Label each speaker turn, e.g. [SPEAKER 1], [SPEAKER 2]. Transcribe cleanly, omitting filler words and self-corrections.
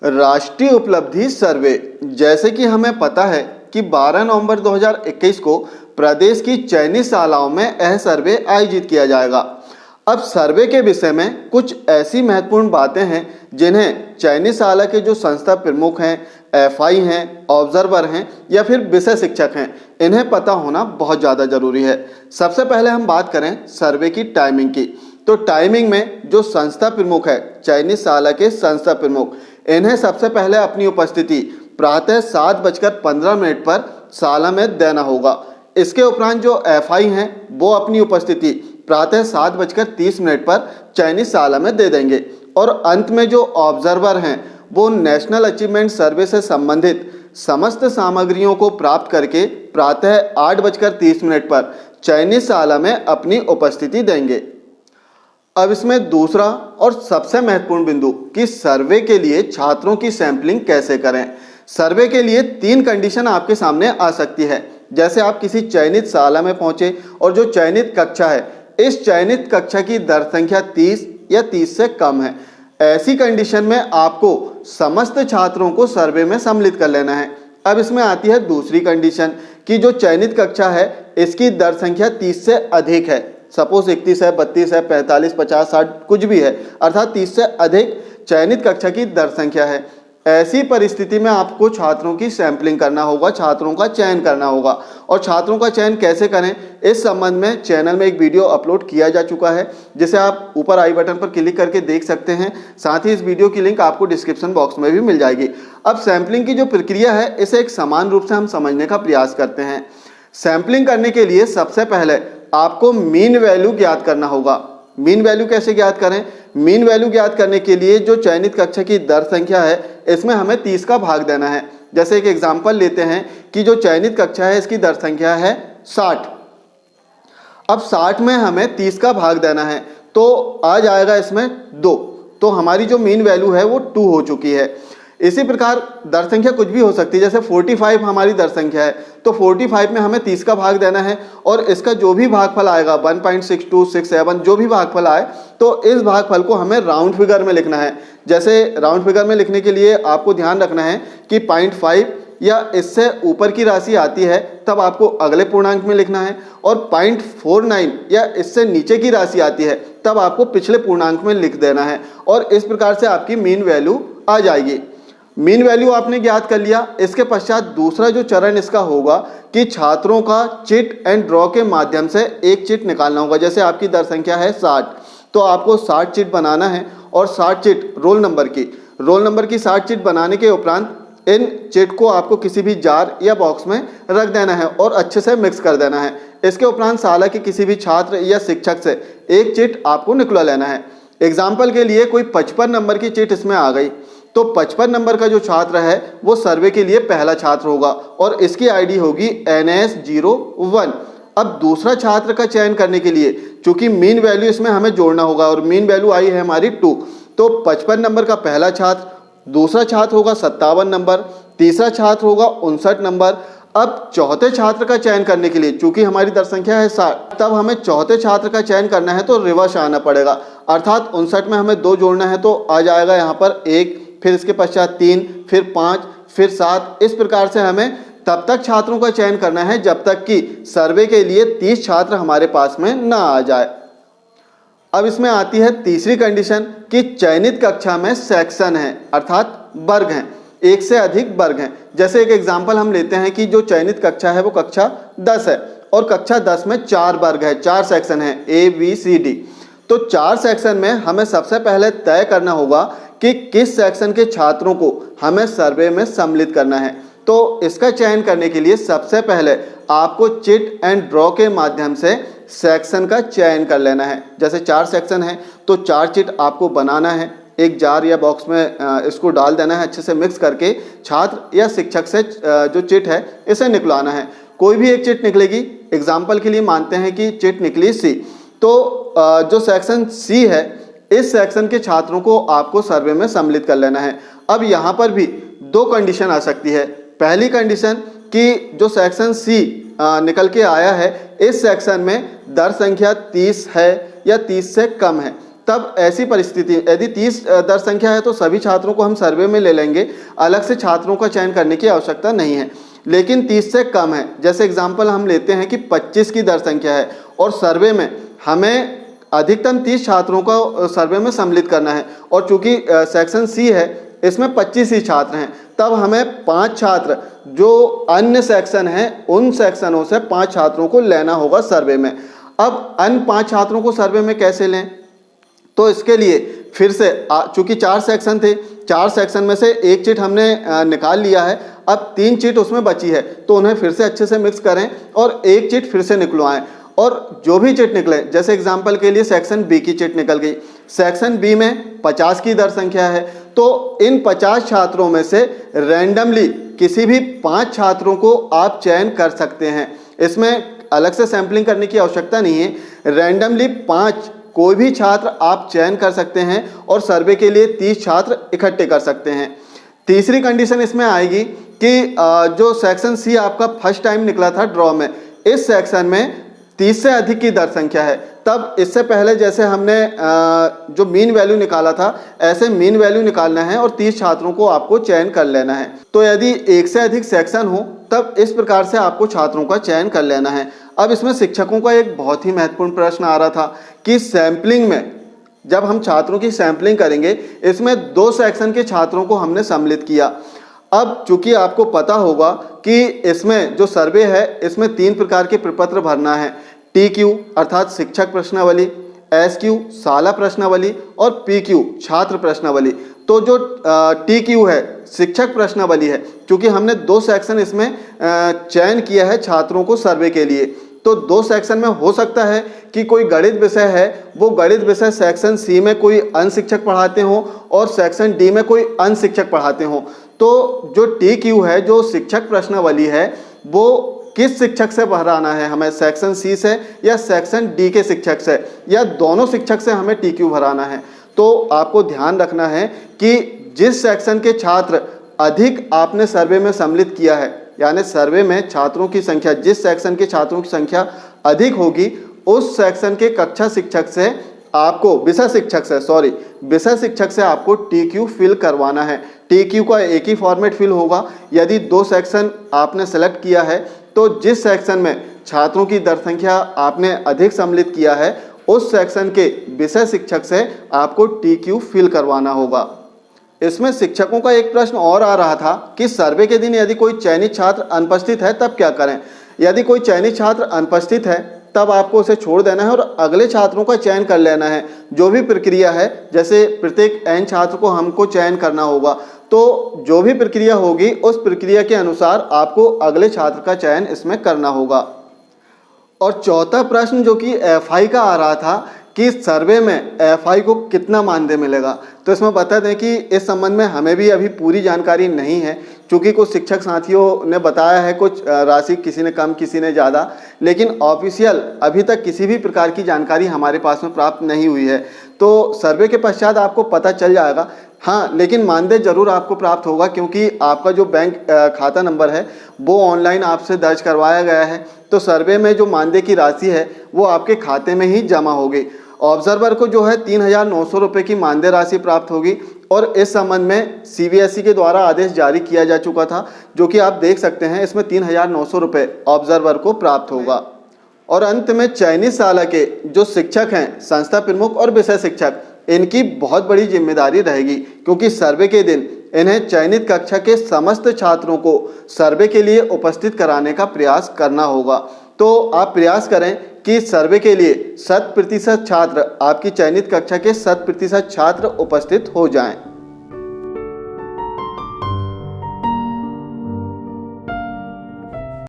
[SPEAKER 1] राष्ट्रीय उपलब्धि सर्वे। जैसे कि हमें पता है कि 12 नवंबर 2021 को प्रदेश की चयनित शालाओं में यह सर्वे आयोजित किया जाएगा। अब सर्वे के विषय में कुछ ऐसी महत्वपूर्ण बातें हैं जिन्हें चयनित शाला के जो संस्था प्रमुख हैं, एफआई हैं, ऑब्जर्वर हैं या फिर विषय शिक्षक हैं, इन्हें पता होना बहुत ज़्यादा ज़रूरी है। सबसे पहले हम बात करें सर्वे की टाइमिंग की, तो टाइमिंग में जो संस्था प्रमुख है, चयनित शाला के संस्था प्रमुख, इन्हें सबसे पहले अपनी उपस्थिति प्रातः 7:15 पर शाला में देना होगा। इसके उपरांत जो एफआई हैं वो अपनी उपस्थिति प्रातः 7:30 पर चयनित शाला में दे देंगे। और अंत में जो ऑब्जर्वर हैं वो नेशनल अचीवमेंट सर्वे से संबंधित समस्त सामग्रियों को प्राप्त करके प्रातः 8:30 पर चयनित शाला में अपनी उपस्थिति देंगे। अब इसमें दूसरा और सबसे महत्वपूर्ण बिंदु कि सर्वे के लिए छात्रों की सैंपलिंग कैसे करें। सर्वे के लिए 3 कंडीशन आपके सामने आ सकती है। जैसे आप किसी चयनित शाला में पहुंचे और जो चयनित कक्षा है, इस चयनित कक्षा की दर संख्या 30 या 30 से कम है। ऐसी कंडीशन में आपको समस्त छात्रों को सर्वे में सम्मिलित कर लेना है। अब इसमें आती है दूसरी कंडीशन कि जो चयनित कक्षा है इसकी दर संख्या 30 से अधिक है। सपोज 31 है, 32 है, 45, 50, 60 कुछ भी है, अर्थात 30 से अधिक चयनित कक्षा की दर संख्या है। ऐसी परिस्थिति में आपको छात्रों की सैंपलिंग करना होगा, छात्रों का चयन करना होगा। और छात्रों का चयन कैसे करें, इस संबंध में चैनल में एक वीडियो अपलोड किया जा चुका है, जिसे आप ऊपर आई बटन पर क्लिक करके देख सकते हैं। साथ ही इस वीडियो की लिंक आपको डिस्क्रिप्शन बॉक्स में भी मिल जाएगी। अब सैंपलिंग की जो प्रक्रिया है इसे एक समान रूप से हम समझने का प्रयास करते हैं। सैंपलिंग करने के लिए सबसे पहले आपको मीन वैल्यू ज्ञात करना होगा। मीन वैल्यू कैसे ज्ञात करें? मीन वैल्यू ज्ञात करने के लिए जो चयनित कक्षा की दर संख्या है इसमें हमें 30 का भाग देना है। जैसे एक एग्जांपल लेते हैं कि जो चयनित कक्षा है इसकी दर संख्या है 60। अब 60 में हमें 30 का भाग देना है तो आ जाएगा इसमें 2। तो हमारी जो मीन वैल्यू है वो 2 हो चुकी है। इसी प्रकार दर संख्या कुछ भी हो सकती है। जैसे 45 हमारी दर संख्या है तो 45 में हमें 30 का भाग देना है और इसका जो भी भागफल आएगा 1.6267 जो भी भागफल आए तो इस भागफल को हमें राउंड फिगर में लिखना है। जैसे राउंड फिगर में लिखने के लिए आपको ध्यान रखना है कि 0.5 या इससे ऊपर की राशि आती है तब आपको अगले पूर्णांक में लिखना है, और 0.49 या इससे नीचे की राशि आती है तब आपको पिछले पूर्णांक में लिख देना है। और इस प्रकार से आपकी मीन वैल्यू आ जाएगी। मीन वैल्यू आपने ज्ञात कर लिया। इसके पश्चात दूसरा जो चरण इसका होगा कि छात्रों का चिट एंड ड्रॉ के माध्यम से एक चिट निकालना होगा। जैसे आपकी दर संख्या है 60 तो आपको 60 चिट बनाना है और 60 चिट रोल नंबर की 60 चिट बनाने के उपरांत इन चिट को आपको किसी भी जार या बॉक्स में रख देना है और अच्छे से मिक्स कर देना है। इसके उपरांत शाला के किसी भी छात्र या शिक्षक से एक चिट आपको निकलवा लेना है। एग्जाम्पल के लिए कोई 55 नंबर की चिट इसमें आ गई तो 55 नंबर का जो छात्र है वो सर्वे के लिए पहला छात्र होगा और इसकी आईडी होगी NS01। अब दूसरा छात्र का चयन करने के लिए चूंकि मीन वैल्यू इसमें हमें जोड़ना होगा और मीन वैल्यू आई है हमारी 2, तो 55 नंबर का पहला छात्र, दूसरा छात्र होगा 57 नंबर, तीसरा छात्र होगा 59 नंबर। अब चौथे छात्र का चयन करने के लिए चूंकि हमारी दर संख्या है 60, तब हमें चौथे छात्र का चयन करना है तो रिवर्स आना पड़ेगा, अर्थात 59 में हमें 2 जोड़ना है तो आ जाएगा यहाँ पर 1, फिर इसके पश्चात 3, फिर 5, फिर 7। इस प्रकार से हमें तब तक छात्रों का चयन करना है जब तक कि सर्वे के लिए 30 छात्र हमारे पास में ना आ जाए। अब इसमें आती है तीसरी कंडीशन कि चयनित कक्षा में सेक्शन है, अर्थात वर्ग हैं, एक से अधिक वर्ग हैं। जैसे एक एग्जाम्पल हम लेते हैं कि जो चयनित कक्षा है वो कक्षा 10 है और कक्षा 10 में 4 वर्ग है, 4 सेक्शन है ABCD। तो 4 सेक्शन में हमें सबसे पहले तय करना होगा कि किस सेक्शन के छात्रों को हमें सर्वे में सम्मिलित करना है। तो इसका चयन करने के लिए सबसे पहले आपको चिट एंड ड्रॉ के माध्यम से सेक्शन का चयन कर लेना है। जैसे 4 सेक्शन है तो 4 चिट आपको बनाना है, एक जार या बॉक्स में इसको डाल देना है, अच्छे से मिक्स करके छात्र या शिक्षक से जो चिट है इसे निकलवाना है। कोई भी एक चिट निकलेगी। एग्जाम्पल के लिए मानते हैं कि चिट निकली C, तो जो सेक्शन C है इस सेक्शन के छात्रों को आपको सर्वे में सम्मिलित कर लेना है। अब यहाँ पर भी 2 कंडीशन आ सकती है। पहली कंडीशन कि जो सेक्शन C निकल के आया है इस सेक्शन में दर संख्या 30 है या 30 से कम है, तब ऐसी परिस्थिति यदि 30 दर संख्या है तो सभी छात्रों को हम सर्वे में ले लेंगे, अलग से छात्रों का चयन करने की आवश्यकता नहीं है। लेकिन 30 से कम है, जैसे एग्जाम्पल हम लेते हैं कि 25 की दर संख्या है और सर्वे में हमें अधिकतम 30 छात्रों को सर्वे में सम्मिलित करना है और चूंकि सेक्शन सी है इसमें 25 ही छात्र हैं, तब हमें 5 छात्र जो अन्य सेक्शन हैं उन सेक्शनों से 5 छात्रों को लेना होगा सर्वे में। अब अन्य 5 छात्रों को सर्वे में कैसे लें, तो इसके लिए फिर से चूंकि 4 सेक्शन थे, 4 सेक्शन में से एक चिट हमने निकाल लिया है, अब 3 चिट उसमें बची है तो उन्हें फिर से अच्छे से मिक्स करें और एक चिट फिर से निकलवाएं और जो भी चिट निकले, जैसे एग्जाम्पल के लिए सेक्शन बी की चिट निकल गई, सेक्शन बी में 50 की दर संख्या है तो इन 50 छात्रों में से रैंडमली किसी भी 5 छात्रों को आप चयन कर सकते हैं। इसमें अलग से सैंपलिंग करने की आवश्यकता नहीं है, रैंडमली 5 कोई भी छात्र आप चयन कर सकते हैं और सर्वे के लिए 30 छात्र इकट्ठे कर सकते हैं। तीसरी कंडीशन इसमें आएगी कि जो सेक्शन सी आपका फर्स्ट टाइम निकला था ड्रॉ में, इस सेक्शन में 30 से अधिक की दर संख्या है, तब इससे पहले जैसे हमने जो मीन वैल्यू निकाला था ऐसे मीन वैल्यू निकालना है और 30 छात्रों को आपको चयन कर लेना है। तो यदि एक से अधिक सेक्शन हो तब इस प्रकार से आपको छात्रों का चयन कर लेना है। अब इसमें शिक्षकों का एक बहुत ही महत्वपूर्ण प्रश्न आ रहा था कि सैंपलिंग में जब हम छात्रों की सैंपलिंग करेंगे, इसमें 2 सेक्शन के छात्रों को हमने सम्मिलित किया। अब चूंकि आपको पता होगा कि इसमें जो सर्वे है इसमें 3 प्रकार के प्रपत्र भरना है, TQ अर्थात शिक्षक प्रश्नावली, SQ शाला प्रश्नावली और PQ छात्र प्रश्नावली। तो जो TQ है शिक्षक प्रश्नावली है, क्योंकि हमने 2 सेक्शन इसमें चयन किया है छात्रों को सर्वे के लिए, तो 2 सेक्शन में हो सकता है कि कोई गणित विषय है, वो गणित विषय सेक्शन सी में कोई अन्य शिक्षक पढ़ाते हों और सेक्शन डी में कोई अन्य शिक्षक पढ़ाते हों। तो जो TQ है, जो शिक्षक प्रश्नावली है, वो किस शिक्षक से भराना है हमें, सेक्शन सी से या सेक्शन डी के शिक्षक से या दोनों शिक्षक से हमें TQ भराना है। तो आपको ध्यान रखना है कि जिस सेक्शन के छात्र अधिक आपने सर्वे में सम्मिलित किया है, यानी सर्वे में छात्रों की संख्या, जिस सेक्शन के छात्रों की संख्या अधिक होगी उस सेक्शन के कक्षा शिक्षक से आपको विषय शिक्षक से आपको TQ फिल करवाना है। TQ का एक ही फॉर्मेट फिल होगा। यदि 2 सेक्शन आपने सेलेक्ट किया है तो जिस सेक्शन में छात्रों की दर संख्या आपने अधिक सम्मिलित किया है उस सेक्शन के विषय शिक्षक से आपको TQ फिल करवाना होगा। इसमें शिक्षकों का एक प्रश्न और आ रहा था कि सर्वे के दिन यदि कोई चयनित छात्र अनुपस्थित है तब क्या करें। यदि कोई चयनित छात्र अनुपस्थित है तब आपको उसे छोड़ देना है और अगले छात्रों का चयन कर लेना है। जो भी प्रक्रिया है, जैसे प्रत्येक n छात्र को हमको चयन करना होगा, तो जो भी प्रक्रिया होगी उस प्रक्रिया के अनुसार आपको अगले छात्र का चयन इसमें करना होगा। और चौथा प्रश्न जो कि FI का आ रहा था कि सर्वे में FI को कितना मानदेय मिलेगा, तो इसमें बता दें कि इस संबंध में हमें भी अभी पूरी जानकारी नहीं है, क्योंकि कुछ शिक्षक साथियों ने बताया है कुछ राशि, किसी ने कम किसी ने ज़्यादा, लेकिन ऑफिशियल अभी तक किसी भी प्रकार की जानकारी हमारे पास में प्राप्त नहीं हुई है। तो सर्वे के पश्चात आपको पता चल जाएगा। हाँ, लेकिन मानदेय जरूर आपको प्राप्त होगा, क्योंकि आपका जो बैंक खाता नंबर है वो ऑनलाइन आपसे दर्ज करवाया गया है। तो सर्वे में जो मानदेय की राशि है वो आपके खाते में ही जमा होगी। ऑब्जर्वर को जो है 3,900 रुपये की मानदेय राशि प्राप्त होगी और इस संबंध में CBSE के द्वारा आदेश जारी किया जा चुका था, जो कि आप देख सकते हैं। इसमें 3,900 रुपये ऑब्जर्वर को प्राप्त होगा। और अंत में चयनित शाला के जो शिक्षक हैं, संस्था प्रमुख और विषय शिक्षक, इनकी बहुत बड़ी जिम्मेदारी रहेगी, क्योंकि सर्वे के दिन इन्हें चयनित कक्षा के समस्त छात्रों को सर्वे के लिए उपस्थित कराने का प्रयास करना होगा। तो आप प्रयास करें कि सर्वे के लिए 100% छात्र, आपकी चयनित कक्षा के 100% छात्र उपस्थित हो जाएं।